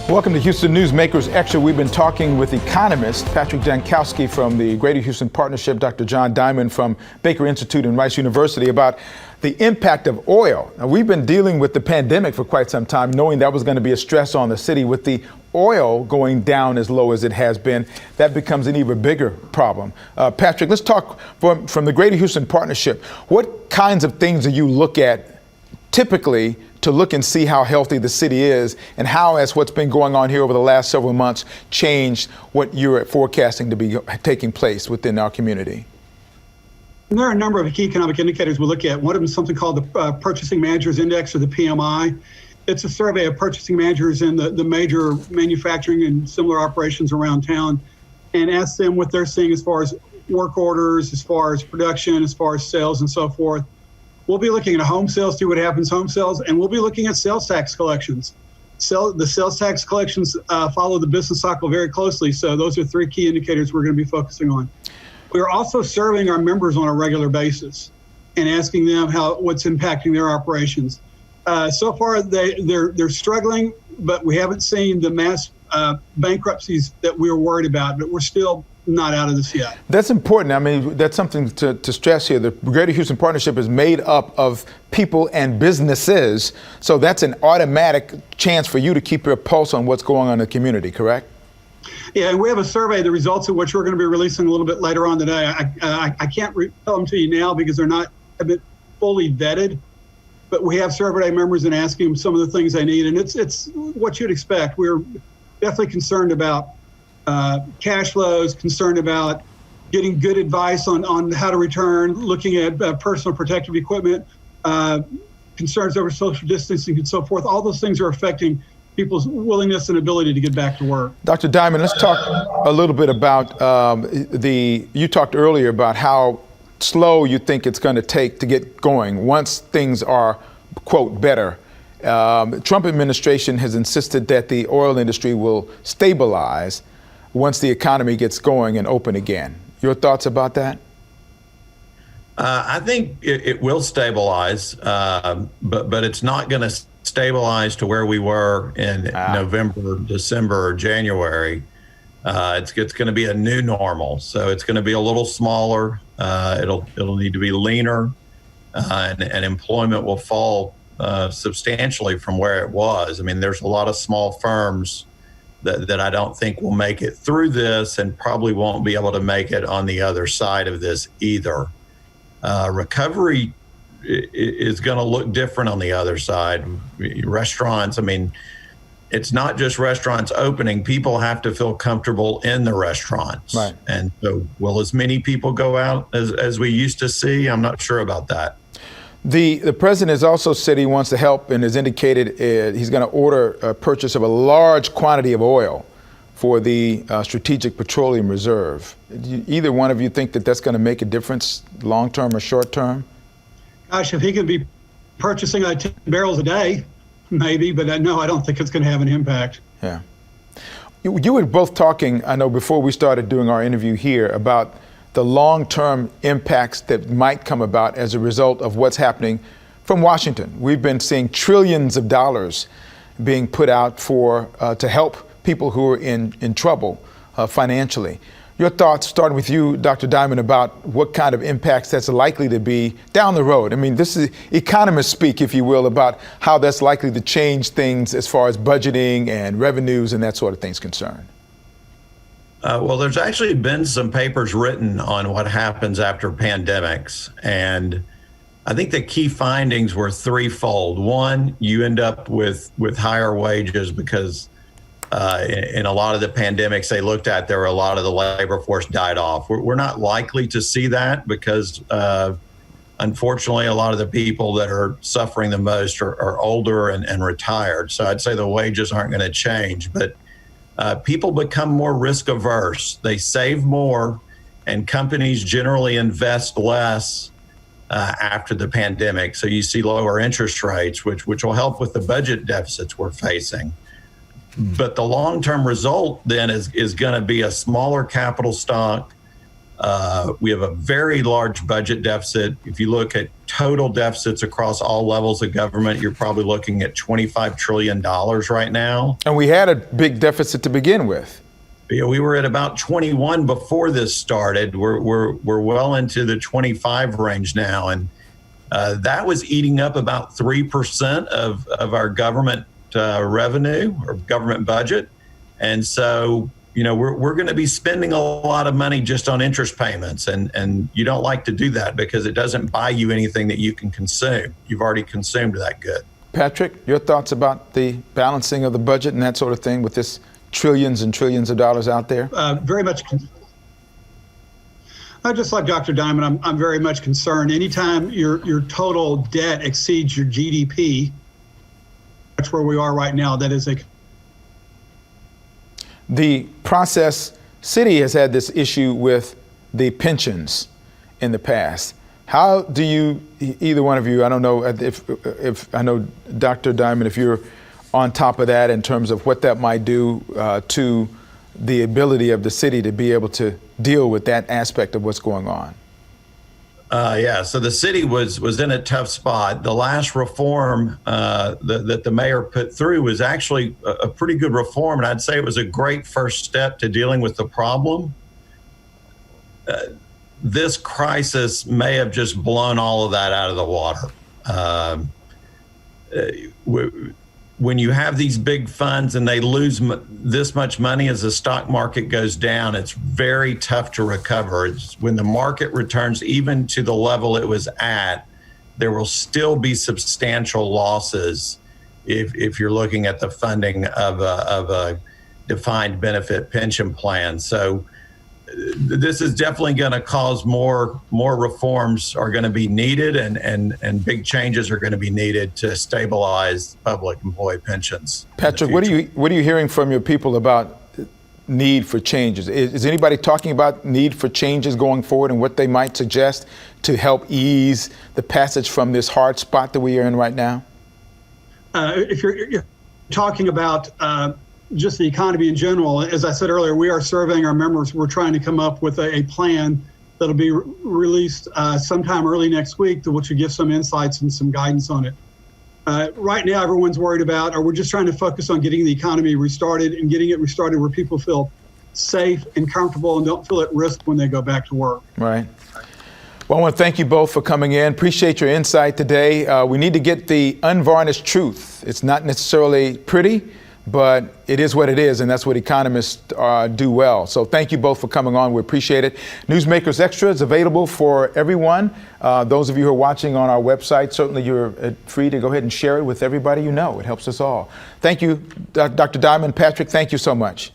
Welcome to Houston NEWSMAKERS Extra. We've been talking with economists Patrick Jankowski from the Greater Houston Partnership, Dr. John Diamond from Baker Institute and Rice University about the impact of oil. Now, we've been dealing with the pandemic for quite some time, knowing that was going to be a stress on the city. With the oil going down as low as it has been, that becomes an even bigger problem. Patrick, let's talk from the Greater Houston Partnership. What kinds of things do you look at typically to look and see how healthy the city is, and how has what's been going on here over the last several months changed what you're forecasting to be taking place within our community? And there are a number of key economic indicators we look at. One of them is something called the Purchasing Managers Index, or the PMI. It's a survey of purchasing managers in the major manufacturing and similar operations around town, and ask them what they're seeing as far as work orders, as far as production, as far as sales, and so forth. We'll be looking at home sales, see what happens home sales, and we'll be looking at sales tax collections. The sales tax collections follow the business cycle very closely, so those are three key indicators we're going to be focusing on. We are also surveying our members on a regular basis and asking them what's impacting their operations. So far, they're struggling, but we haven't seen the mass bankruptcies that we were worried about, but we're still not out of this yet. That's important. I mean, that's something to stress here. The Greater Houston Partnership is made up of people and businesses, so that's an automatic chance for you to keep your pulse on what's going on in the community, correct? Yeah, and we have a survey, the results of which we're going to be releasing a little bit later on today. I can't tell them to you now because they're not a bit fully vetted, but we have surveyed our members and asking them some of the things they need, and it's what you'd expect. We're definitely concerned about cash flows, concerned about getting good advice on how to return, looking at personal protective equipment, concerns over social distancing and so forth. All those things are affecting people's willingness and ability to get back to work. Dr. Diamond, let's talk a little bit about you talked earlier about how slow you think it's going to take to get going once things are, quote, better. The Trump administration has insisted that the oil industry will stabilize once the economy gets going and open again. Your thoughts about that? I think it will stabilize, but it's not going to stabilize to where we were in November, December, or January. It's going to be a new normal, so it's going to be a little smaller. It'll need to be leaner, and employment will fall substantially from where it was. I mean, there's a lot of small firms that I don't think will make it through this, and probably won't be able to make it on the other side of this either. Recovery is going to look different on the other side. Restaurants, I mean, it's not just restaurants opening. People have to feel comfortable in the restaurants. Right. And so will as many people go out as we used to see? I'm not sure about that. The president has also said he wants to help and has indicated he's going to order a purchase of a large quantity of oil for the Strategic Petroleum Reserve. Do either one of you think that that's going to make a difference long term or short term? Gosh, if he could be purchasing 10 barrels a day, maybe, but no, I don't think it's going to have an impact. Yeah. You were both talking, I know, before we started doing our interview here about the long-term impacts that might come about as a result of what's happening from Washington. We've been seeing trillions of dollars being put out to help people who are in trouble financially. Your thoughts, starting with you, Dr. Diamond, about what kind of impacts that's likely to be down the road. I mean, this is economists speak, if you will, about how that's likely to change things as far as budgeting and revenues and that sort of things concerned. Well, there's actually been some papers written on what happens after pandemics. And I think the key findings were threefold. One, you end up with higher wages because in a lot of the pandemics they looked at, there were a lot of the labor force died off. We're not likely to see that because unfortunately, a lot of the people that are suffering the most are older and retired. So I'd say the wages aren't going to change, but people become more risk averse. They save more, and companies generally invest less after the pandemic. So you see lower interest rates, which will help with the budget deficits we're facing. But the long-term result then is going to be a smaller capital stock, We have a very large budget deficit. If you look at total deficits across all levels of government, you're probably looking at $25 trillion right now. And we had a big deficit to begin with. Yeah, we were at about 21 before this started. We're well into the 25 range now, and that was eating up about 3% of our government revenue or government budget. And so, we're going to be spending a lot of money just on interest payments, and you don't like to do that because it doesn't buy you anything that you can consume. You've already consumed that good. Patrick, your thoughts about the balancing of the budget and that sort of thing with this trillions and trillions of dollars out there? Very much. Just like Dr. Diamond, I'm very much concerned. Anytime your total debt exceeds your GDP, that's where we are right now. That is The process city has had this issue with the pensions in the past. How do you, either one of you, I don't know if I know Dr. Diamond, if you're on top of that in terms of what that might do to the ability of the city to be able to deal with that aspect of what's going on? So the city was in a tough spot. The last reform that the mayor put through was actually a pretty good reform, and I'd say it was a great first step to dealing with the problem. This crisis may have just blown all of that out of the water. When you have these big funds and they lose this much money as the stock market goes down, it's very tough to recover. When the market returns even to the level it was at, there will still be substantial losses if you're looking at the funding of a defined benefit pension plan. So this is definitely going to cause more reforms are going to be needed, and big changes are going to be needed to stabilize public employee pensions. Patrick, what are you hearing from your people about need for changes? Is anybody talking about need for changes going forward and what they might suggest to help ease the passage from this hard spot that we are in right now? If you're talking about just the economy in general, as I said earlier, we are surveying our members. We're trying to come up with a plan that'll be released sometime early next week, which will give some insights and some guidance on it. Right now, everyone's worried about, or we're just trying to focus on getting the economy restarted and getting it restarted where people feel safe and comfortable and don't feel at risk when they go back to work. Right. Well, I want to thank you both for coming in. Appreciate your insight today. We need to get the unvarnished truth. It's not necessarily pretty, but it is what it is, and that's what economists do well. So thank you both for coming on. We appreciate it. Newsmakers Extra is available for everyone. Those of you who are watching on our website, certainly you're free to go ahead and share it with everybody you know. It helps us all. Thank you, Dr. Diamond. Patrick, thank you so much.